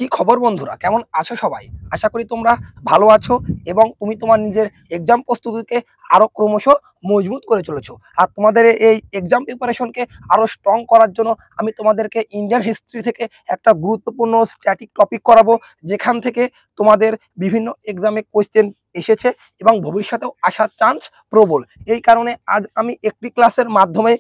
কি খবর বন্ধুরা, কেমন আছো সবাই? আশা করি তোমরা ভালো আছো এবং তুমি তোমার নিজের এক্সাম প্রস্তুতিকে আরো ক্রমশ মজবুত করে চলেছো। আর তোমাদের এই এক্সাম প্রিপারেশনকে আরো স্ট্রং করার জন্য আমি তোমাদেরকে ইন্ডিয়ান হিস্ট্রি থেকে একটা গুরুত্বপূর্ণ স্ট্যাটিক টপিক করাবো, যেখান থেকে তোমাদের বিভিন্ন এক্সামে কোয়েশ্চেন এসেছে এবং ভবিষ্যতেও আসার চান্স প্রবল। এই কারণে আজ আমি একটি ক্লাসের মাধ্যমে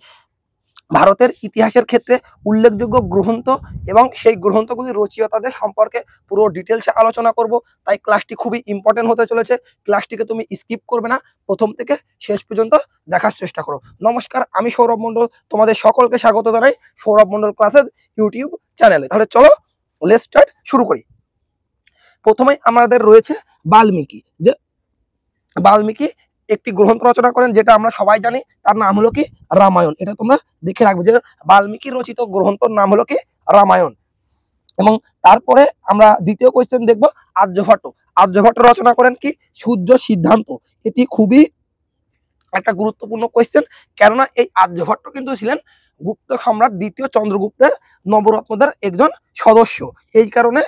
ভারতের ইতিহাসের ক্ষেত্রে উল্লেখযোগ্য গ্রন্থ এবং সেই গ্রন্থগুলির রচয়িতাদের সম্পর্কে পুরো ডিটেলসে আলোচনা করব। তাই ক্লাসটি খুবই ইম্পর্টেন্ট হতে চলেছে। ক্লাসটিকে তুমি স্কিপ করবে না, প্রথম থেকে শেষ পর্যন্ত দেখার চেষ্টা করো। নমস্কার, আমি সৌরভ মণ্ডল, তোমাদের সকলকে স্বাগত জানাই সৌরভ মণ্ডল ক্লাসেস ইউটিউব চ্যানেলে। তাহলে চলো লেটস স্টার্ট, শুরু করি। প্রথমেই আমাদের রয়েছে বাল্মীকি। যে বাল্মীকি একটি গ্রন্থ রচনা করেন, যেটা আমরা সবাই জানি, তার নাম হলো কি রামায়ণ। এটা তোমরা দেখে রাখবে যে বাল্মীকি রচিত গ্রন্থর নাম হলো কি রামায়ণ। এবং তারপরে আমরা দ্বিতীয় কোয়েশ্চেন দেখবো আর্যভট্ট। আর্যভট্ট রচনা করেন কি সূর্য সিদ্ধান্ত। এটি খুবই একটা গুরুত্বপূর্ণ কোয়েশ্চেন, কেননা এই আর্যভট্ট কিন্তু ছিলেন গুপ্ত সম্রাট দ্বিতীয় চন্দ্রগুপ্তের নবরত্নদের একজন সদস্য। এই কারণে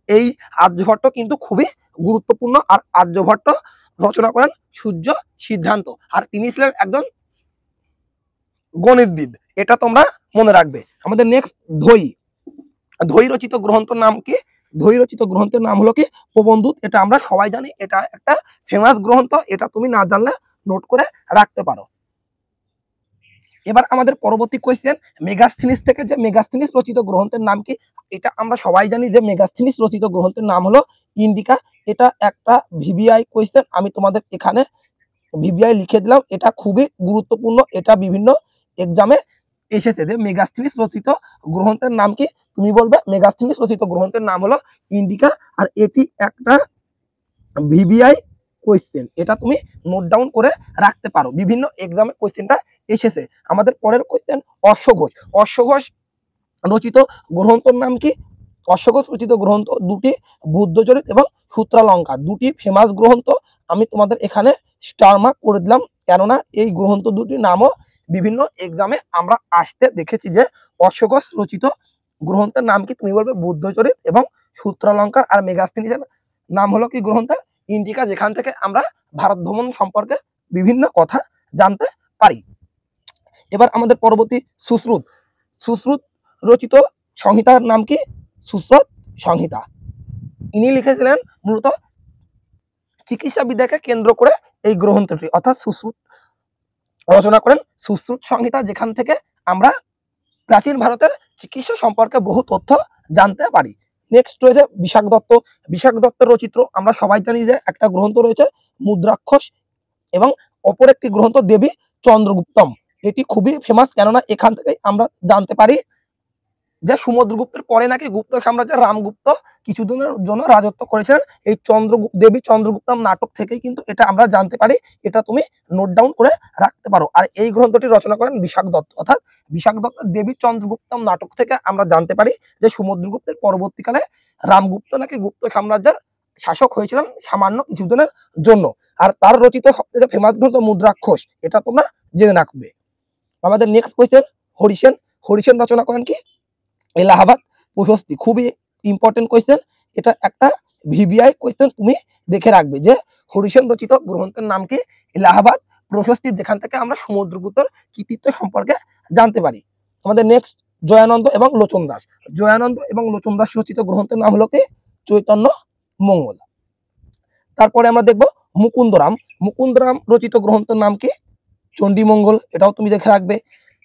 এই আর্যভট্ট কিন্তু খুবই গুরুত্বপূর্ণ। আর আর্যভট্ট রচনা করেন সূর্য সিদ্ধান্ত, আর তিনি ছিলেন একজন গণিতবিদ। এটা তোমরা মনে রাখবে। আমাদের নেক্সট ধৈ। ধৈ রচিত গ্রন্থের নাম কি? ধৈ রচিত গ্রন্থের নাম হলো কি প্রবন্ধুত। এটা আমরা সবাই জানি, এটা একটা ফেমাস গ্রন্থ। এটা তুমি না জানলে নোট করে রাখতে পারো। এবার আমাদের পরবর্তী কোয়েশ্চেন মেগাস্থিনিস থেকে। যে মেগাস্থিনিস রচিত গ্রন্থের নাম কি? এটা আমরা সবাই জানি যে মেগাস্থিনিস রচিত গ্রন্থের নাম হলো ইন্ডিকা। এটা একটা ভিভিআই কোয়েশ্চেন, আমি তোমাদের এখানে ভিভিআই লিখে দিলাম। এটা খুবই গুরুত্বপূর্ণ, এটা বিভিন্ন এক্সামে এসেছে। যে মেগাস্থিনিস রচিত গ্রন্থের নাম কি? তুমি বলবে মেগাস্থিনিস রচিত গ্রন্থের নাম হলো ইন্ডিকা। আর এটি একটা ভিভিআই কোয়েশ্চেন, এটা তুমি নোট ডাউন করে রাখতে পারো, বিভিন্ন এক্সামে কোয়েশ্চেনটা এসেছে। আমাদের পরের কোয়েশ্চেন অশ্বঘোষ। অশ্বঘোষ রচিত গ্রন্থের নাম কি? অশ্বঘোষ রচিত গ্রন্থ দুটি, বুদ্ধচরিত এবং সূত্রালঙ্কার, দুটি ফেমাস গ্রন্থ। আমি তোমাদের এখানে স্টার মার্ক করে দিলাম, কেননা এই গ্রন্থ দুটির নামও বিভিন্ন এক্সামে আমরা আসতে দেখেছি। যে অশ্বঘোষ রচিত গ্রন্থের নাম কি? তুমি বলবে বুদ্ধচরিত এবং সূত্রালঙ্কার। আর মেগাস্থিনিসের নাম হলো কি গ্রন্থের? ইন্ডিকা, যেখান থেকে আমরা ভারত ভ্রমণ সম্পর্কে বিভিন্ন কথা জানতে পারি। এবার আমাদের পরবর্তী সুশ্রুত। সুশ্রুত রচিত সংহিতার নাম কি? সুশ্রুত সংহিতা। ইনি লিখেছিলেন মূলত চিকিৎসা বিদ্যাকে কেন্দ্র করে এই গ্রন্থটি, অর্থাৎ সুশ্রুত রচনা করেন সুশ্রুত সংহিতা, যেখান থেকে আমরা প্রাচীন ভারতের চিকিৎসা সম্পর্কে বহু তথ্য জানতে পারি। নেক্সট রয়েছে বিশাখ দত্ত। বিশাখ দত্ত রচিত আমরা সবাই জানি যে একটা গ্রন্থ রয়েছে মুদ্রাক্ষস, এবং অপর একটি গ্রন্থ দেবী চন্দ্রগুপ্তম। এটি খুবই ফেমাস, কেননা এখান থেকে আমরা জানতে পারি যে সমুদ্রগুপ্তের পরে নাকি গুপ্ত সাম্রাজ্যের রামগুপ্ত কিছুদিনের জন্য রাজত্ব করেছিলেন। এই দেবী চন্দ্রগুপ্তম নাটক থেকেই কিন্তু এটা আমরা জানতে পারি। এটা তুমি নোট ডাউন করে রাখতে পারো। আর এই গ্রন্থটি রচনা করেন বিশাখ দত্ত। অর্থাৎ বিশাখ দত্ত দেবী চন্দ্রগুপ্তম নাটক থেকে আমরা জানতে পারি যে সমুদ্রগুপ্তের পরবর্তীকালে রামগুপ্ত নাকি গুপ্ত সাম্রাজ্যের শাসক হয়েছিলেন সামান্য কিছুদিনের জন্য। আর তার রচিত সবথেকে ফেমাস গ্রন্থ মুদ্রাক্ষস, এটা তোমরা জেনে রাখবে। আমাদের নেক্সট কোয়েশ্চেন হরিসেন। হরিসেন রচনা করেন কি? এলাহাবাদ প্রশস্তি। খুবই ইম্পর্টেন্ট কোয়েশ্চেন, এটা একটা ভিভিআই কোয়েশ্চেন, তুমি দেখে রাখবে যে হরিসেন রচিত গ্রন্থের নাম কি? এলাহাবাদ প্রশস্তি, যেখান থেকে আমরা সমুদ্রগুপ্তের কৃতিত্ব সম্পর্কে জানতে পারি। আমাদের নেক্সট জয়ানন্দ এবং লোচন দাস। জয়ানন্দ এবং লোচন দাস রচিত গ্রন্থের নাম হলো কি? চৈতন্য মঙ্গল। তারপরে আমরা দেখব মুকুন্দরাম। মুকুন্দরাম রচিত গ্রন্থের নাম কি? চণ্ডীমঙ্গল, এটাও তুমি দেখে রাখবে।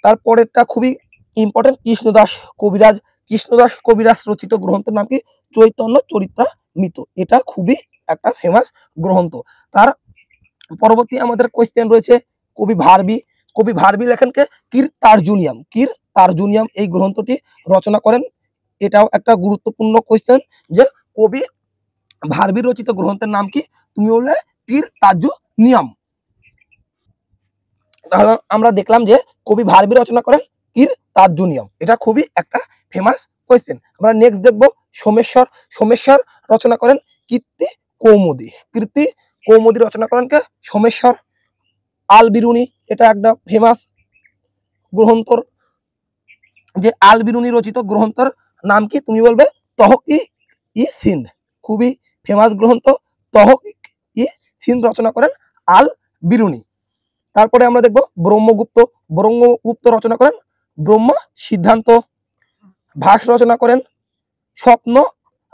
তারপরেরটা খুবই ইম্পর্টেন্ট কৃষ্ণদাস কবিরাজ। কৃষ্ণদাস কবিরাজ রচিত গ্রন্থের নাম কি? চৈতন্য চরিত্রামৃত। এটা খুবই একটা ফেমাস গ্রন্থ। তার পরবর্তী আমাদের কোয়েশ্চেন রয়েছে কবি ভারবি। কবি ভারবি লেখেন কে? কীর্তার্জুনিয়াম। কীর্তার্জুনিয়াম এই গ্রন্থটি রচনা করেন। এটাও একটা গুরুত্বপূর্ণ কোয়েশ্চেন যে কবি ভারবি রচিত গ্রন্থের নাম কি? তুমি বললে কীর্তার্জুনিয়াম। তাহলে আমরা দেখলাম যে কবি ভারবি রচনা করেন কীর্তার্জুনিয়াম। এটা খুবই একটা ফেমাস কোয়েশ্চেন। আমরা নেক্সট দেখব সোমেশ্বর। সোমেশ্বর রচনা করেন কীর্তি কৌমুদী। কীর্তি কৌমুদী রচনা করেন কে? সোমেশ্বর। আল বিরুনি, এটা একটা ফেমাস গ্রন্থর। যে আল বিরুনি রচিত গ্রন্থের নাম কি? তুমি বলবে তহকি ই সিন্ধ, খুবই ফেমাস গ্রন্থ। তহকিক ই সিন্ধ রচনা করেন আল বিরুনি। তারপরে আমরা দেখব ব্রহ্মগুপ্ত। ব্রহ্মগুপ্ত রচনা করেন ব্রহ্ম সিদ্ধান্ত। ভাস রচনা করেন স্বপ্ন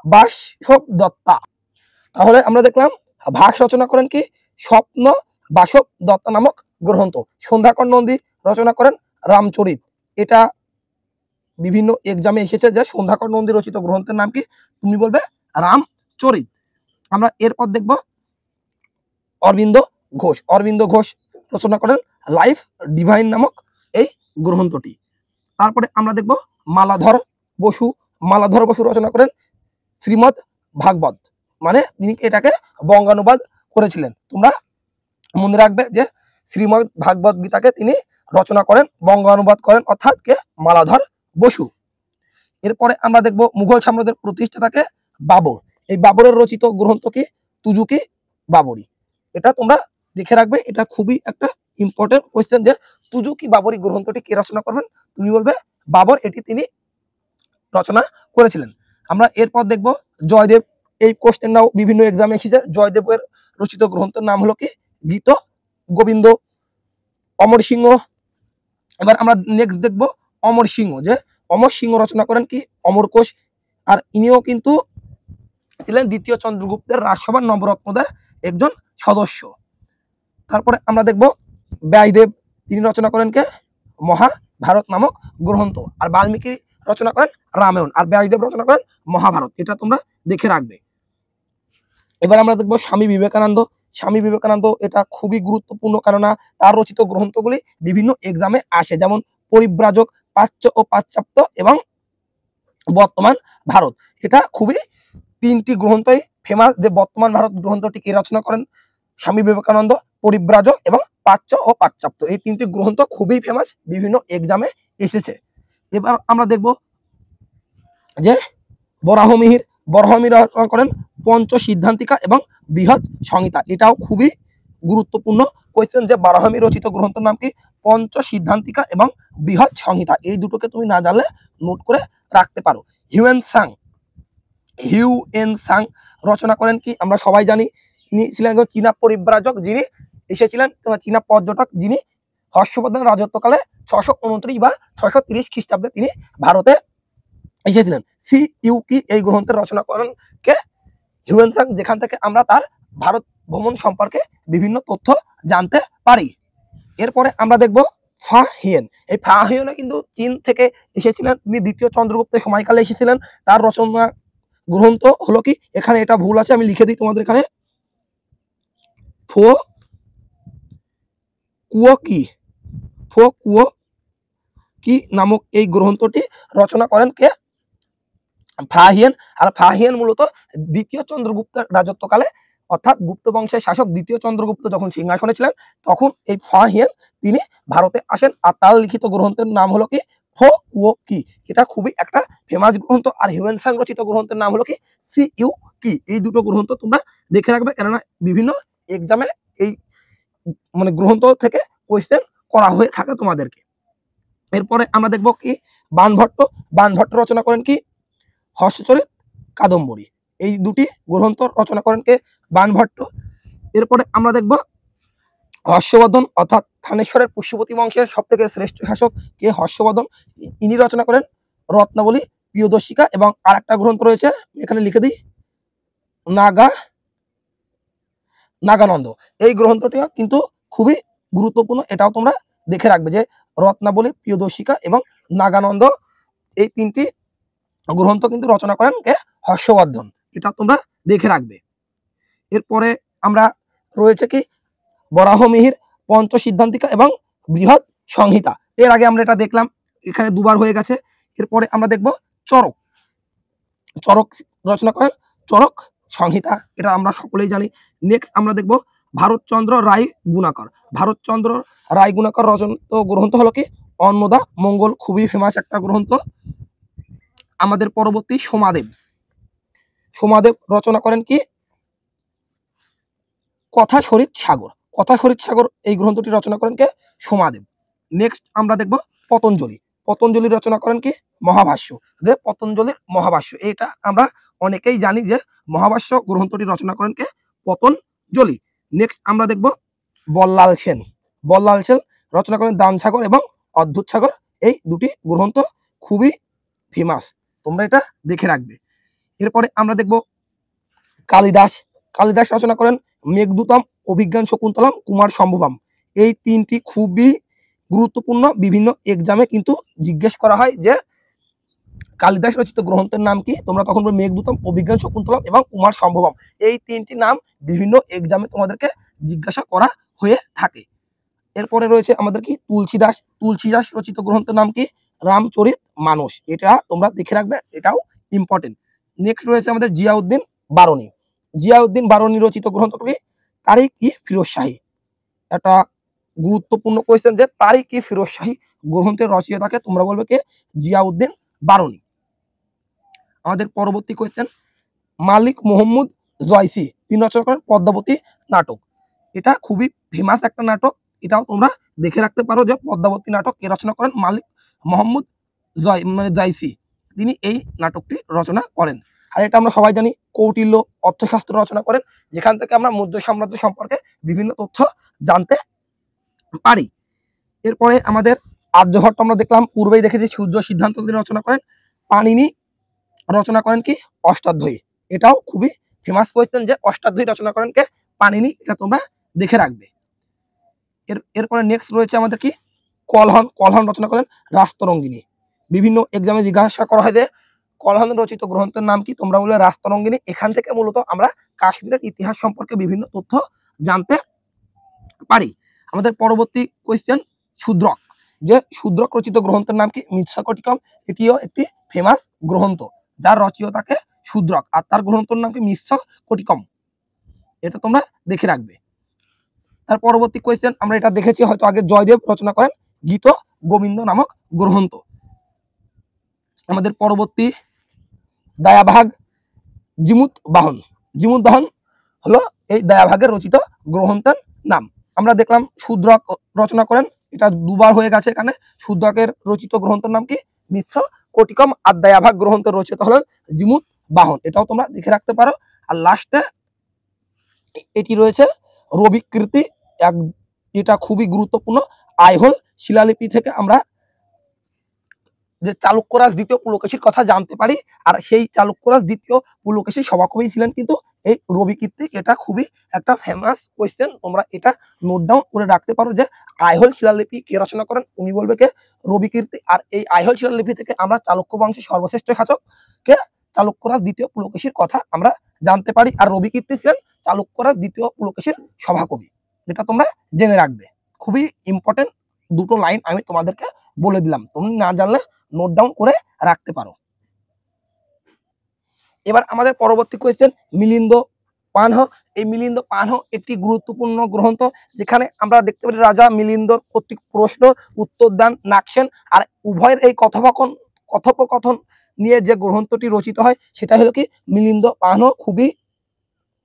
বাসব দত্তা। তাহলে আমরা দেখলাম ভাস রচনা করেন কি স্বপ্ন বাসব দত্তা নামক গ্রন্থ। সন্ধ্যাকর নন্দী রচনা করেন রামচরিত। এটা বিভিন্ন এক্সামে এসেছে যে সন্ধ্যাকর নন্দী রচিত গ্রন্থের নাম কি, তুমি বলবে রামচরিত। আমরা এরপর দেখব অরবিন্দ ঘোষ। অরবিন্দ ঘোষ রচনা করেন লাইফ ডিভাইন নামক এই গ্রন্থটি। তারপরে আমরা দেখব মালাধর বসু। মালাধর বসু রচনা করেন শ্রীমদ ভাগবত, মানে তিনি এটাকে বঙ্গানুবাদ করেছিলেন। তোমরা মনে রাখবে যে শ্রীমদ ভাগবত গীতাকে তিনি রচনা করেন, বঙ্গানুবাদ করেন, অর্থাৎ কে মালাধর বসু। এরপরে আমরা দেখব মুঘল সাম্রাজ্যের প্রতিষ্ঠাতাকে বাবর। এই বাবরের রচিত গ্রন্থ কি তুজুকি বাবরি। এটা তোমরা দেখে রাখবে, এটা খুবই একটা ইম্পর্টেন্ট কোয়েশ্চেন যে তুজুকি বাবরি গ্রন্থটি কে রচনা করবেন, তুমি বলবে বাবর এটি তিনি রচনা করেছিলেন। আমরা এরপর দেখব জয়দেব। এই কোশ্চেনটাও বিভিন্ন এক্সামে এসেছে। জয়দেবের রচিত গ্রন্থের নাম হলো কি গীত গোবিন্দ। অমর সিংহ। এবার আমরা নেক্সট দেখব অমর সিংহ, যে অমর সিংহ রচনা করেন কি অমরকোষ। আর ইনিও কিন্তু ছিলেন দ্বিতীয় চন্দ্রগুপ্তের রাজসভার নবরত্নদের একজন সদস্য। তারপরে আমরা দেখব ব্যাসদেব, তিনি রচনা করেন কে মহাভারত নামক গ্রন্থ। আর বাল্মীকি রচনা করেন রামায়ণ, আর ব্যাসদেব রচনা করেন মহাভারত। এটা তোমরা দেখে রাখবে। এবার আমরা দেখব স্বামী বিবেকানন্দ। স্বামী বিবেকানন্দ এটা খুবই গুরুত্বপূর্ণ, কেননা তার রচিত গ্রন্থগুলি বিভিন্ন এক্সামে আসে, যেমন পরিব্রাজক, প্রাচ্য ও পাশ্চাত্য এবং বর্তমান ভারত। এটা খুবই তিনটি গ্রন্থই ফেমাস। যে বর্তমান ভারত গ্রন্থটি কে রচনা করেন, স্বামী বিবেকানন্দ। পরিব্রাজক এবং প্রাচ্য ও পাশ্চাত্য, এই তিনটি গ্রন্থ খুবই ফেমাস, বিভিন্ন এক্সামে এসেছে। এবার আমরা দেখব যে বরাহমিহির। বরাহমিহির রচনা করেন পঞ্চ সিদ্ধান্তিকা এবং বৃহৎ সংহিতা। এটাও খুবই গুরুত্বপূর্ণ কোয়েশ্চেন যে বারাহমি রচিত গ্রন্থের নাম কি পঞ্চ সিদ্ধান্তিকা এবং বৃহৎ সংহিতা। এই দুটোকে তুমি না জানলে নোট করে রাখতে পারো। হিউয়েন সাং রচনা করেন কি আমরা সবাই জানি, ইনি ছিলেন চীনা পরিব্রাজক, যিনি এসেছিলেন চীনা পর্যটক, যিনি হর্ষবর্ধনের রাজত্বকালে 629 বা 630 খ্রিস্টাব্দে তিনি ভারতে এসেছিলেন। সিইউকি এই গ্রন্থের রচনা করেন কে হিউয়েন সাং, যেখান থেকে আমরা তার ভারত ভ্রমণ সম্পর্কে বিভিন্ন তথ্য জানতে পারি। এরপরে আমরা দেখব ফা হিয়েন। এই ফা হিয়েনে কিন্তু চীন থেকে এসেছিলেন, তিনি দ্বিতীয় চন্দ্রগুপ্তের সময়কালে এসেছিলেন। তার রচনা গ্রন্থ হলো কি, এখানে এটা ভুল আছে, আমি লিখে দিই তোমাদের এখানে, ফো কুয়ো কি নামক এই গ্রন্থটি রচনা করেন কে ফা হিয়েন। আর ফা হিয়েন মূলত দ্বিতীয় চন্দ্রগুপ্তের রাজত্বকালে, অর্থাৎ গুপ্ত বংশের শাসক দ্বিতীয় চন্দ্রগুপ্ত যখন সিংহাসনে ছিলেন, তখন এই ফা হিয়েন তিনি ভারতে আসেন। আর তার লিখিত গ্রন্থের নাম হলো কি ফো কুয়ো কি। এটা খুবই একটা ফেমাস গ্রন্থ। আর হিউয়েন সাং রচিত গ্রন্থের নাম হলো কি সিইউকি। এই দুটো গ্রন্থ তোমরা দেখে রাখবে, কেননা বিভিন্ন এক্সামে এই মানে গ্রন্থ থেকে কোয়েশ্চেন করা হয়ে থাকে তোমাদেরকে। এরপরে আমরা দেখব কি বাণভট্ট। বাণভট্ট রচনা করেন কি হর্ষচরিত কাদম্বরী। এই দুটি গ্রন্থ রচনা করেন কে বাণভট্ট। এরপরে আমরা দেখব হর্ষবর্ধন, অর্থাৎ থানেশ্বরের পুষ্যপতি বংশের সব থেকে শ্রেষ্ঠ শাসক কে হর্ষবর্ধন। ইনি রচনা করেন রত্নাবলী, প্রিয়দর্শিকা এবং আর একটা গ্রন্থ রয়েছে, এখানে লিখে দিই নাগানন্দ। এই গ্রন্থটিও কিন্তু খুবই গুরুত্বপূর্ণ, এটাও তোমরা দেখে রাখবে যে রত্নাবলী, প্রিয়দর্শিকা এবং নাগানন্দ, এই তিনটি গ্রন্থ কিন্তু রচনা করেন কে হর্ষবর্ধন। এটা তোমরা দেখে রাখবে। এরপরে আমরা রয়েছে কি বরাহমিহির পঞ্চ সিদ্ধান্তিকা এবং বৃহৎ সংহিতা। এর আগে আমরা এটা দেখলাম, এখানে দুবার হয়ে গেছে। এরপরে আমরা দেখব চরক। চরক রচনা করেন চরক সংহিতা, এটা আমরা সকলেই জানি। নেক্সট আমরা দেখব ভারতচন্দ্র রায় গুণাকর। ভারতচন্দ্র রায় গুণাকর রচিত গ্রন্থ হলো কি অন্নদা মঙ্গল, খুবই ফেমাস একটা গ্রন্থ। আমাদের পরবর্তী সোমাদেব। সোমাদেব রচনা করেন কি কথা শরীর সাগর। কথা শরীর সাগর এই গ্রন্থটি রচনা করেন কে সোমাদেব। নেক্সট আমরা দেখব পতঞ্জলি। পতঞ্জলি রচনা করেন কি মহাভাষ্য, যে পতঞ্জলির মহাভাষ্য, এটা আমরা অনেকেই জানি যে মহাভাষ্য গ্রন্থটি রচনা করেন কে পতঞ্জলি। নেক্সট আমরা দেখব বল্লাল সেন। বল্লাল সেন রচনা করেন দানসাগর এবং অদ্ভুত সাগর, এই দুটি গ্রন্থ খুবই ফেমাস, তোমরা এটা দেখে রাখবে। এরপরে আমরা দেখব কালিদাস। কালিদাস রচনা করেন মেঘদূতম, অভিজ্ঞান শকুন্তলম, কুমার সম্ভবম। এই তিনটি খুবই গুরুত্বপূর্ণ, বিভিন্ন এক্সামে কিন্তু জিজ্ঞেস করা হয় যে কালিদাস রচিত গ্রন্থের নাম কি, তোমরা তখন বলবে মেঘদূতম, অভিজ্ঞান শকুন্তলম এবং কুমার সম্ভবম। এই তিনটি নাম বিভিন্ন এক্সামে তোমাদেরকে জিজ্ঞাসা করা হয়ে থাকে। এরপরে রয়েছে আমাদের কি তুলসীদাস। তুলসীদাস রচিত গ্রন্থের নাম কি রামচরিত মানস, এটা তোমরা দেখে রাখবে, এটাও ইম্পর্টেন্ট। নেক্সট রয়েছে আমাদের জিয়াউদ্দিন বারনী। জিয়াউদ্দিন বারনী রচিত গ্রন্থ কি তারিক-ই-ফিরোজ শাহী। একটা গুরুত্বপূর্ণ কোয়েশ্চেন যে তারিক-ই-ফিরোজ শাহী গ্রন্থের রচয়িতাকে তোমরা বলবে কে জিয়াউদ্দিন বারনী। আমাদের পরবর্তী কোয়েশ্চেন মালিক মোহাম্মদ জয়সি, তিনি রচনা করেন পদ্মাবতী নাটক। এটা খুবই ফেমাস একটা নাটক, এটাও তোমরা দেখে রাখতে পারো যে পদ্মাবতী নাটক এ রচনা করেন মালিক মোহাম্মদ জয়সি, তিনি এই নাটকটি রচনা করেন। আর এটা আমরা সবাই জানি কৌটিল্য অর্থশাস্ত্র রচনা করেন, যেখান থেকে আমরা মৌর্য সাম্রাজ্য সম্পর্কে বিভিন্ন তথ্য জানতে পারি। এরপরে আমাদের আর্যভট্ট আমরা দেখলাম, পূর্বেই দেখেছি সূর্য সিদ্ধান্ত তিনি রচনা করেন। পাণিনি রচনা করেন কি অষ্টাধ্যায়ী, এটাও খুবই ফেমাস কোয়েশ্চেন যে অষ্টাধ্যায়ী রচনা করেন কে পাণিনি, এটা তোমরা দেখে রাখবে। এরপরে নেক্সট রয়েছে আমাদের কি কলহন। কলহন রচনা করেন রাস্তরঙ্গিনী। বিভিন্ন এক্সামে জিজ্ঞাসা করা হয় যে কলহন রচিত গ্রন্থের নাম কি, তোমরা বলে রাস্তরঙ্গিনী। এখান থেকে মূলত আমরা কাশ্মীরের ইতিহাস সম্পর্কে বিভিন্ন তথ্য জানতে পারি। আমাদের পরবর্তী কোয়েশ্চেন শূদ্রক। যে শূদ্রক রচিত গ্রন্থের নাম কি মিৎসকটিকম, এটিও একটি ফেমাস গ্রন্থ, যার রচয়িতাকে শূদ্রক, আর তার গ্রন্থের নাম কি মিৎসকটিকম, এটা তোমরা দেখে রাখবে। তার পরবর্তী কোয়েশ্চেন আমরা এটা দেখেছি হয়তো আগে, জয়দেব রচনা করেন গীত গোবিন্দ নামক গ্রন্থ। আমাদের পরবর্তী দায়াভাগ জিমুত বাহন। জিমুত বাহন হলো এই দায়াভাগের রচিত গ্রন্থের নাম। আমরা দেখলাম শূদ্রক রচনা করেন, এটা দুবার হয়ে গেছে এখানে। শূদ্রকের রচিত গ্রন্থের নাম কি মিৎসকটিকম, আর দায়াভাগ গ্রন্থের রচিত হলো জিমুত বাহন, এটাও তোমরা দেখে রাখতে পারো। আর লাস্টে এটি রয়েছে রবিকৃতি, এটা খুবই গুরুত্বপূর্ণ। আইহোল শিলালিপি থেকে আমরা যে চালুক্যরাজ দ্বিতীয় পুলকেশীর কথা জানতে পারি, আর সেই চালুক্যরাজ দ্বিতীয় পুলকেশী সভাকবি ছিলেন কিন্তু এই রবিকীর্তি। এটা খুবই একটা ফেমাস কোয়েশ্চেন, তোমরা এটা নোট ডাউন করে রাখতে পারো যে আইহোল শিলালিপি কে রচনা করেন, তুমি বলবে কে রবিকীর্তি। আর এই আইহোল শিলালিপি থেকে আমরা চালুক্য বংশের সর্বশ্রেষ্ঠ শাসক কে চালুক্যরাজ দ্বিতীয় পুলকেশীর কথা আমরা জানতে পারি। আর রবিকীর্তি ছিলেন চালুক্যরাজ দ্বিতীয় পুলকেশীর সভাকবি, এটা তোমরা জেনে রাখবে। খুবই ইম্পর্টেন্ট দুটো লাইন আমি তোমাদেরকে বলে দিলাম, তুমি না জানলে নোট ডাউন করে রাখতে পারো। এবার আমাদের পরবর্তী কোয়েশ্চেন মিলিন্দ পানহ। এই মিলিন্দ পানহ একটি গুরুত্বপূর্ণ গ্রন্থ, যেখানে আমরা দেখতে পারি রাজা মিলিন্দর কর্তৃক প্রশ্ন উত্তর দান নাগসেন, আর উভয়ের এই কথোপকথন নিয়ে যে গ্রন্থটি রচিত হয় সেটা হলো কি মিলিন্দ পানহ। খুবই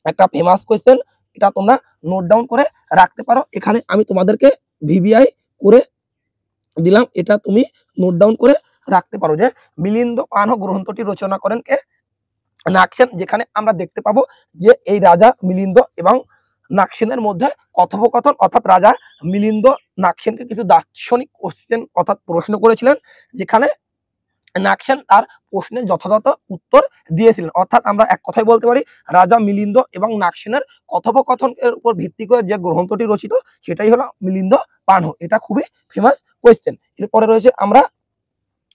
একটা ফেমাস কোয়েশ্চেন, এটা তোমরা নোট ডাউন করে রাখতে পারো। এখানে আমি তোমাদেরকে ভিভিআই করে দিলাম, এটা তুমি নোট ডাউন করে রাখতে পারো যে মিলিন্দ পানহ গ্রন্থটি রচনা করেন কে নাগসেন, যেখানে আমরা দেখতে পাবো যে এই রাজা মিলিন্দ এবং নাগসেনের মধ্যে কথোপকথন, অর্থাৎ রাজা মিলিন্দ নাগসেনকে কিছু দার্শনিক কোশ্চেন অর্থাৎ প্রশ্ন করেছিলেন, যেখানে নাগসেন তার প্রশ্নের যথাযথ উত্তর দিয়েছিলেন। অর্থাৎ আমরা এক কথায় বলতে পারি রাজা মিলিন্দ এবং নাগসেনের কথোপকথনের উপর ভিত্তি করে যে গ্রন্থটি রচিত সেটাই হলো মিলিন্দ পানহ। এটা খুবই ফেমাস কোয়েশ্চেন। এরপরে রয়েছে আমরা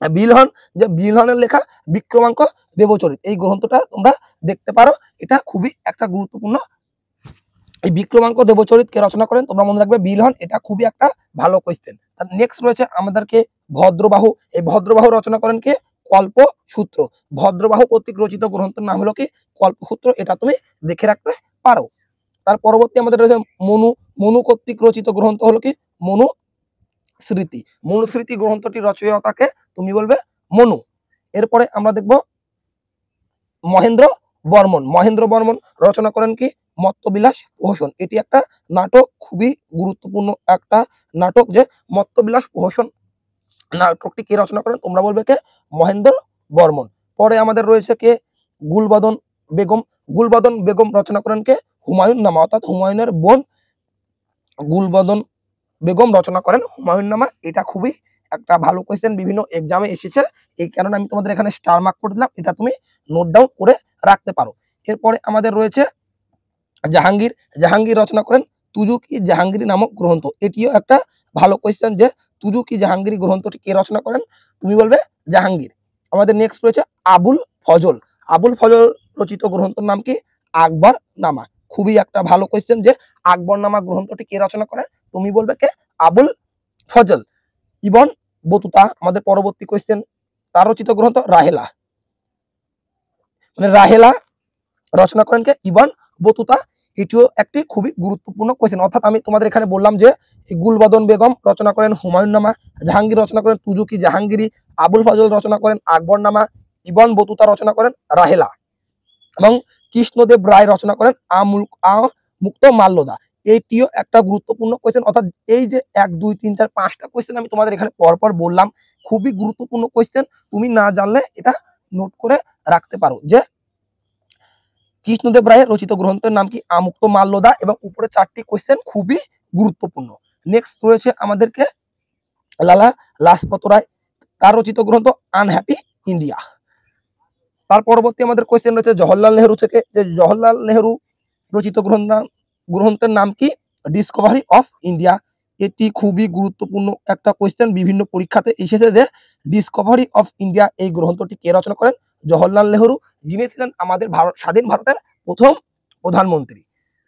বিলহন, যে বিলহনের লেখা বিক্রমাঙ্ক দেবচরিত, এই গ্রন্থটা তোমরা দেখতে পারো, এটা খুবই একটা গুরুত্বপূর্ণ। এই বিক্রমাঙ্ক দেবচরিত কে রচনা করেন, তোমরা মনে রাখবে বিলহন, এটা খুবই একটা ভালো কোয়েশ্চেন। তার নেক্সট রয়েছে আমাদেরকে ভদ্রবাহু। এই ভদ্রবাহু রচনা করেন কে কল্পসূত্র। ভদ্রবাহু কর্তৃক রচিত গ্রন্থের নাম হলো কি কল্পসূত্র, এটা তুমি দেখে রাখতে পারো। তার পরবর্তী আমাদের রয়েছে মনু। মনু কর্তৃক রচিত গ্রন্থ হলো কি মনু স্মৃতি। মনুস্মৃতি গ্রন্থটি রচয়িতাকে তুমি বলবে মনু। এরপরে আমরা দেখব মহেন্দ্র বর্মন। মহেন্দ্র বর্মন রচনা করেন কি মত্তবিলাস প্রহসন। এটি একটা নাটক, খুবই গুরুত্বপূর্ণ একটা নাটক যে মত্তবিলাস প্রহসন নাটকটি কে রচনা করেন? তোমরা বলবে কে? মহেন্দ্র বর্মন। পরে আমাদের রয়েছে কে? গুলবদন বেগম। গুলবদন বেগম রচনা করেন কে? হুমায়ুন নামা, অর্থাৎ হুমায়ুনের বোন গুলবদন বেগম রচনা করেন হুমায়ুন নামা। এটা খুবই একটা ভালো কোয়েশ্চেন, বিভিন্ন এক্সামে এসেছে, এই কারণে আমি তোমাদের এখানে স্টার মার্ক করে দিলাম, এটা তুমি নোট ডাউন করে রাখতে পারো। এরপরে আমাদের রয়েছে জাহাঙ্গীর। জাহাঙ্গীর রচনা করেন তুজুকি জাহাঙ্গীর নামক গ্রন্থ। এটিও একটা ভালো কোয়েশ্চেন যে তুজুকি জাহাঙ্গীর গ্রন্থটি কে রচনা করেন? তুমি বলবে জাহাঙ্গীর। আমাদের নেক্সট রয়েছে আবুল ফজল। আবুল ফজল রচিত গ্রন্থের নাম কি? আকবর নামা। খুবই একটা ভালো কোয়েশ্চেন যে আকবর নামা গ্রন্থটি কে রচনা করেন? তুমি বলবে কে? আবুল ফজল। ইবন বতুতা আমাদের পরবর্তী কোয়েশ্চেন, তার রচিত গ্রন্থ রাহেলা। মানে রাহেলা রচনা করেন কে? Ibn Battuta. এটিও একটি খুবই গুরুত্বপূর্ণ কোয়েশ্চেন। অর্থাৎ আমি তোমাদের এখানে বললাম যে গুলবদন বেগম রচনা করেন হুমায়ুন নামা, জাহাঙ্গীর রচনা করেন তুজুকি জাহাঙ্গীরি, আবুল ফজল রচনা করেন আকবর নামা, ইবন বতুতা রচনা করেন রাহেলা, এবং কৃষ্ণদেব রায় রচনা করেন মুক্ত মাল্যদা। এইটিও একটা গুরুত্বপূর্ণ কোয়েশ্চেন। অর্থাৎ এই যে 1 2 3 4 5টা কোয়েশ্চেন আমি তোমাদের এখানে পরপর বললাম, খুবই গুরুত্বপূর্ণ কোয়েশ্চেন। তুমি না জানলে এটা নোট করে রাখতে পারো যে কৃষ্ণদেব রায়ের রচিত গ্রন্থের নাম কি? আমুক্ত মাল্যদা। এবং উপরে 4টি কোয়েশ্চেন খুবই গুরুত্বপূর্ণ। নেক্সট রয়েছে আমাদেরকে লালা লাজপত রায়, তার রচিত গ্রন্থ আনহ্যাপি ইন্ডিয়া। তার পরবর্তী আমাদের কোয়েশ্চেন রয়েছে জওহরলাল নেহরু থেকে, যে জওহরলাল নেহরু রচিত গ্রন্থের নাম কি? Discovery of India. এটি খুবই গুরুত্বপূর্ণ একটা কোয়েশ্চেন, বিভিন্ন পরীক্ষাতে এসেছে যে ডিসকভারি অফ ইন্ডিয়া এই গ্রন্থটি কে রচনা করেন? জওহরলাল নেহরু, যিনি ছিলেন আমাদের স্বাধীন ভারতের প্রথম প্রধানমন্ত্রী।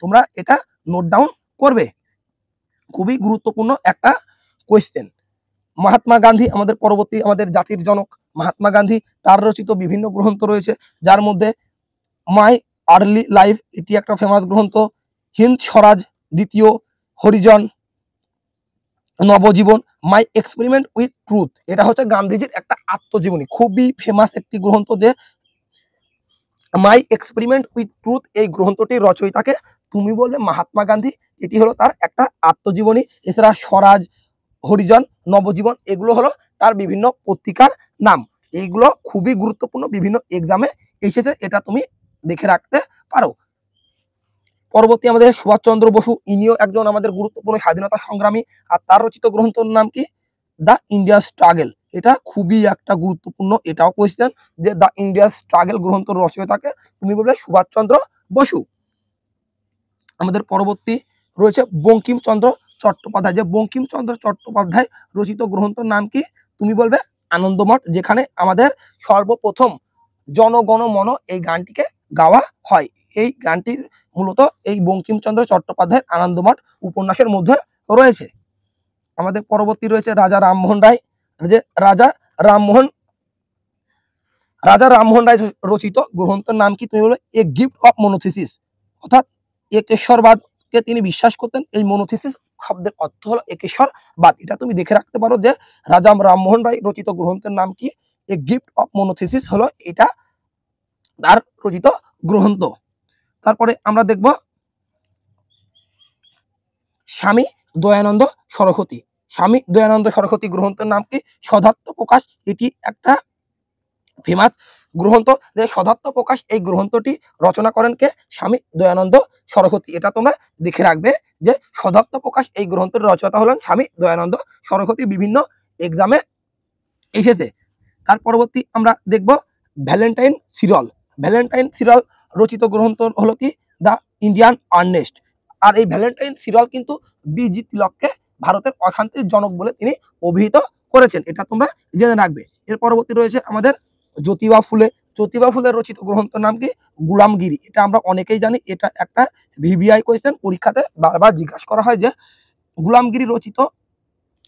তোমরা এটা নোট ডাউন করবে, খুবই গুরুত্বপূর্ণ একটা কোয়েশ্চেন। মহাত্মা গান্ধী আমাদের পরবর্তী, আমাদের জাতির জনক মহাত্মা গান্ধী, তার রচিত বিভিন্ন গ্রন্থ রয়েছে, যার মধ্যে মাই আর্লি লাইফ এটি একটা ফেমাস গ্রন্থ, হিন্দ স্বরাজ দ্বিতীয়, হরিজন, নবজীবন, মাই এক্সপেরিমেন্ট উইথ ট্রুথ এটা হচ্ছে গান্ধীজির একটা আত্মজীবনী, খুবই ফেমাস একটি গ্রন্থ যে মাই এক্সপেরিমেন্ট উইথ ট্রুথ। এই গ্রন্থটির রচয়িতাকে তুমি বলবে মহাত্মা গান্ধী, এটি হলো তার একটা আত্মজীবনী। এছাড়া স্বরাজ, হরিজন, নবজীবন এগুলো হলো তার বিভিন্ন পত্রিকার নাম। এইগুলো খুবই গুরুত্বপূর্ণ, বিভিন্ন এক্সামে এসেছে, এটা তুমি দেখে রাখতে পারো। পরবর্তী আমাদের সুভাষচন্দ্র বসু, ইনিও একজন আমাদের গুরুত্বপূর্ণ স্বাধীনতা সংগ্রামী, আর তার রচিত গ্রন্থের নাম কি? The India struggle. এটা খুবই একটা গুরুত্বপূর্ণ, এটাও কোয়েশ্চেন যে দ্য ইন্ডিয়া স্ট্রাগল গ্রন্থের রচয়িতাকে তুমি বলবে সুভাষচন্দ্র বসু। আমাদের পরবর্তী রয়েছে বঙ্কিমচন্দ্র চট্টোপাধ্যায়, যে বঙ্কিমচন্দ্র চট্টোপাধ্যায় রচিত গ্রন্থের নাম কি? তুমি বলবে আনন্দমঠ, যেখানে আমাদের সর্বপ্রথম জনগণ মন এই গানটিকে গাওয়া হয়। এই গানটির মূলত এই বঙ্কিমচন্দ্র চট্টোপাধ্যায়ের আনন্দমঠ উপন্যাসের মধ্যে রয়েছে। আমাদের পরবর্তী রয়েছে রাজা রামমোহন রায়, যে রাজা রামমোহন রায় রচিত গ্রন্থের নাম কি? তুমি বলো এ গিফট অফ মোনোথিসিস। অর্থাৎ একেশ্বরবাদকে তিনি বিশ্বাস করতেন। এই মোনোথিসিস শব্দের অর্থ হলো একেশ্বরবাদ। এটা তুমি দেখে রাখতে পারো যে রাজা রামমোহন রায় রচিত গ্রন্থের নাম কি? এ গিফট অফ মোনোথিসিস হলো এটা তার রচিত গ্রন্থ। তারপরে আমরা দেখব স্বামী দয়ানন্দ সরস্বতী। স্বামী দয়ানন্দ সরস্বতী গ্রন্থের নাম কি? সদার্থ প্রকাশ। এটি একটা ফেমাস গ্রন্থ, যে সদার্থ প্রকাশ এই গ্রন্থটি রচনা করেন কে? স্বামী দয়ানন্দ সরস্বতী। এটা তোমরা দেখে রাখবে যে সদার্থ প্রকাশ এই গ্রন্থের রচয়িতা হলেন স্বামী দয়ানন্দ সরস্বতী, বিভিন্ন এক্সামে এসেছে। তার পরবর্তী আমরা দেখব ভ্যালেন্টাইন সিরল। ভ্যালেন্টাইন সিরল রচিত গ্রন্থ হলো কি? The Indian Ernst. আর এই ভ্যালেন্টাইন সিরল কিন্তু বি.জি. তিলককে ভারতের অশান্তির জনক বলে তিনি অভিহিত করেছেন, এটা তোমরা জেনে রাখবে। এর পরবর্তী রয়েছে আমাদের জ্যোতিবা ফুলে। জ্যোতিবা ফুলের রচিত গ্রন্থের নাম কি? গুলামগিরি। এটা আমরা অনেকেই জানি, এটা একটা ভিভিআই কোয়েশ্চেন, পরীক্ষাতে বারবার জিজ্ঞাসা করা হয় যে গুলামগিরি রচিত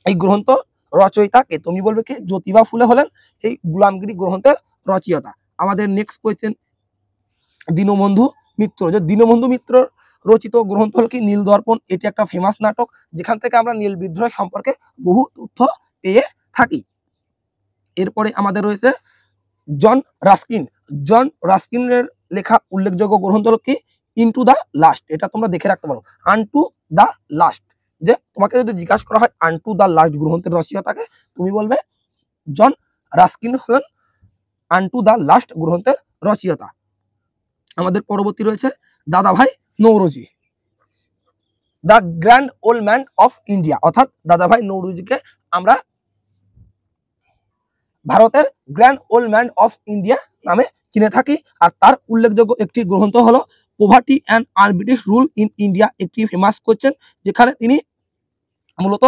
এই গ্রন্থ রচয়িতাকে? তুমি বলবে কি? জ্যোতিবা ফুলে হলেন এই গুলামগিরি গ্রন্থের রচয়িতা। আমাদের নেক্সট কোয়েশ্চেন দীনবন্ধু মিত্র, যে দীনবন্ধু মিত্র রচিত গ্রন্থ হল কি? নীল দর্পণ। এটি একটা ফেমাস নাটক, যেখান থেকে আমরা নীল বিদ্রোহ সম্পর্কে বহু তথ্য পেয়ে থাকি। এরপরে আমাদের রয়েছে জন রাস্কিন। জন রাস্কিনের লেখা উল্লেখযোগ্য গ্রন্থ হল কি? Into the last. এটা তোমরা দেখে রাখতে পারো, আনটু দ্য লাস্ট। যে তোমাকে যদি জিজ্ঞাসা করা হয় আনটু দ্য লাস্ট গ্রন্থের রচয়িতাকে, তুমি বলবে জন রাস্কিন হলেন আনটু দ্য লাস্ট গ্রন্থের রচয়িতা। আমাদের পরবর্তী রয়েছে দাদাভাই Naoroji, the grand old man of India, অর্থাৎ দাদাভাই নৌরোজিকে আমরা ভারতের grand old man of India নামে চিনে থাকি। আর তার উল্লেখযোগ্য একটি গ্রন্থ হলো poverty and un-British rule in India, একটি ফেমাস কোয়েশ্চেন, যেখানে তিনি মূলত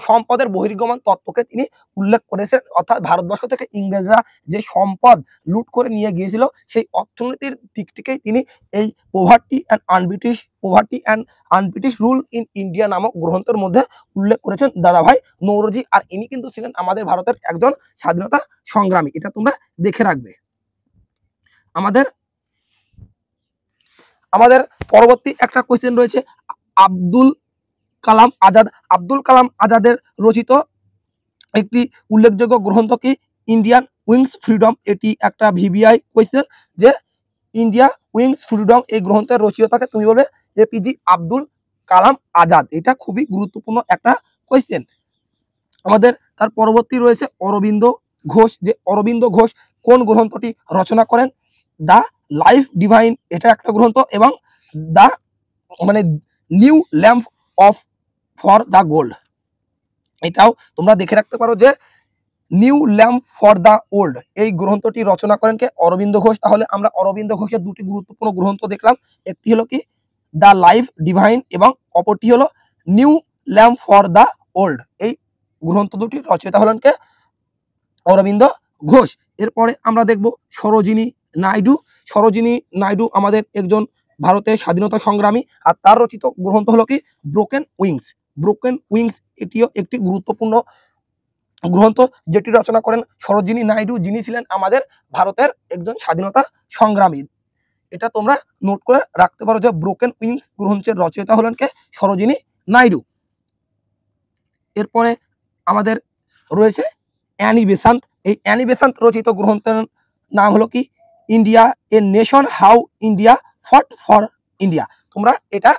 সম্পদের বহির্গমন তত্ত্বকে তিনি উল্লেখ করেছেন, অর্থাৎ ভারতবর্ষ থেকে ইংরেজরা যে সম্পদ লুট করে নিয়ে গিয়েছিল সেই অর্থনীতির দিকটিকেই তিনি এই poverty and un-British rule in India নামক গ্রন্থের মধ্যে উল্লেখ করেছেন দাদাভাই নৌরোজি। আর ইনি কিন্তু ছিলেন আমাদের ভারতের একজন স্বাধীনতা সংগ্রামী, এটা তোমরা দেখে রাখবে। আমাদের পরবর্তী একটা কোয়েশ্চেন রয়েছে আব্দুল কালাম আজাদের রচিত একটি উল্লেখযোগ্য গ্রন্থ কি? Indian wings freedom. এটি একটা ভিভিআই কোয়েশ্চেন, যে ইন্ডিয়া উইংস ফ্রিডম এই গ্রন্থের রচয়িতাকে তুমি বলবে এপিজে আব্দুল কালাম আজাদ। এটা খুবই গুরুত্বপূর্ণ একটা কোয়েশ্চেন। আমাদের তার পরবর্তী রয়েছে অরবিন্দ ঘোষ, যে অরবিন্দ ঘোষ কোন গ্রন্থটি রচনা করেন? দ্য লাইফ ডিভাইন, এটা একটা গ্রন্থ, এবং the new lamp of for the gold, এটাও তোমরা দেখে রাখতে পারো যে new lamp for the old এই গ্রন্থটি রচনা করেন কে? অরবিন্দ ঘোষ। তাহলে আমরা অরবিন্দ ঘোষের দুটি গুরুত্বপূর্ণ গ্রন্থ দেখলাম, একটি হলো কি দ্য লাইফ ডিভাইন এবং অপরটি হলো new lamp for the old. এই গ্রন্থ দুটি রচয়িতা হলেন কে? অরবিন্দ ঘোষ। এরপরে আমরা দেখব সরোজিনী নাইডু আমাদের একজন ভারতের স্বাধীনতা সংগ্রামী, আর তার রচিত গ্রন্থ হলো কি ব্রোকেন উইংস। এটিও একটি গুরুত্বপূর্ণ গ্রন্থ যেটি রচনা করেন সরোজিনী নাইডু, যিনি ছিলেন আমাদের ভারতের একজন স্বাধীনতা সংগ্রামী। এটা তোমরা নোট করে রাখতে পারো যে ব্রোকেন উইংস গ্রন্থের রচয়িতা হলেন কে? সরোজিনী নাইডু। এরপরে আমাদের রয়েছে অ্যানি বেসান্ত। এই অ্যানি বেসান্ত রচিত গ্রন্থের নাম হলো কি India a nation, how India fought for India. তোমরা এটা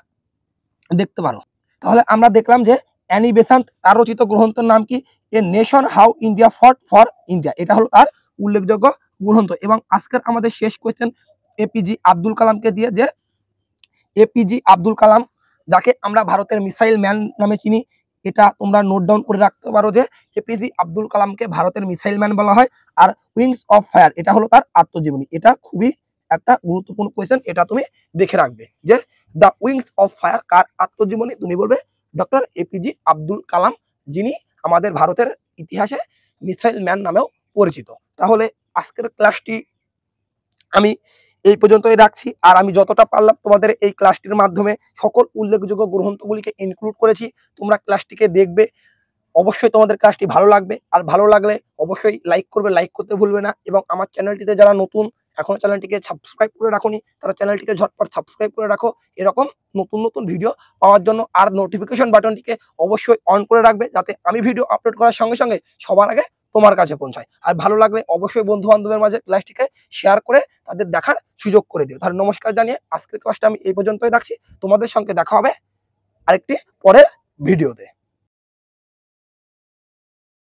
দেখতে পারো। তাহলে আমরা দেখলাম যে অ্যানি বেসান্ত তার রচিত গ্রন্থের নাম কি? A nation, how India fought for India, এটা হলো তার উল্লেখযোগ্য গ্রন্থ। এবং আজকের আমাদের শেষ কোয়েশ্চেন এপিজে আব্দুল কালামকে দিয়ে, যে এপিজে আব্দুল কালাম যাকে আমরা ভারতের মিসাইল ম্যান নামে চিনি, এটা তোমরা নোট ডাউন করে রাখতে পারো যে এপিজে আব্দুল কালামকে ভারতের মিসাইল ম্যান বলা হয়। আর উইংস অফ ফায়ার এটা হলো তার আত্মজীবনী। এটা খুবই একটা গুরুত্বপূর্ণ কোয়েশ্চেন, এটা তুমি দেখে রাখবে যে দ্য উইংস অফ ফায়ার কার আত্মজীবনী? তুমি বলবে ডক্টর এপিজে আব্দুল কালাম, যিনি আমাদের ভারতের ইতিহাসে মিসাইল ম্যান নামেও পরিচিত। তাহলে আজকের ক্লাসটি আমি এই পর্যন্তই রাখছি। আর আমি যতটা পারলাম তোমাদের এই ক্লাসটির মাধ্যমে সকল উল্লেখযোগ্য গ্রন্থগুলিকে ইনক্লুড করেছি। তোমরা ক্লাসটিকে দেখবে, অবশ্যই তোমাদের ক্লাসটি ভালো লাগবে। আর ভালো লাগলে অবশ্যই লাইক করবে, লাইক করতে ভুলবে না। এবং আমার চ্যানেলটিতে যারা নতুন, এখনো চ্যানেলটিকে সাবস্ক্রাইব করে রাখোনি, তারা চ্যানেলটিকে ঝটপট সাবস্ক্রাইব করে রাখো এরকম নতুন ভিডিও পাওয়ার জন্য। আর নোটিফিকেশন বাটনটিকে অবশ্যই অন করে রাখবে, যাতে আমি ভিডিও আপলোড করার সঙ্গে সঙ্গে সবার আগে তোমার কাছে পৌঁছায়। আর ভালো লাগলে অবশ্যই বন্ধু বান্ধবের মাঝে ক্লাসটিকে শেয়ার করে তাদের দেখার সুযোগ করে দিও। তাহলে নমস্কার জানিয়ে আজকের ক্লাসটা আমি এই পর্যন্তই রাখছি। তোমাদের সঙ্গে দেখা হবে আরেকটি পরের ভিডিওতে।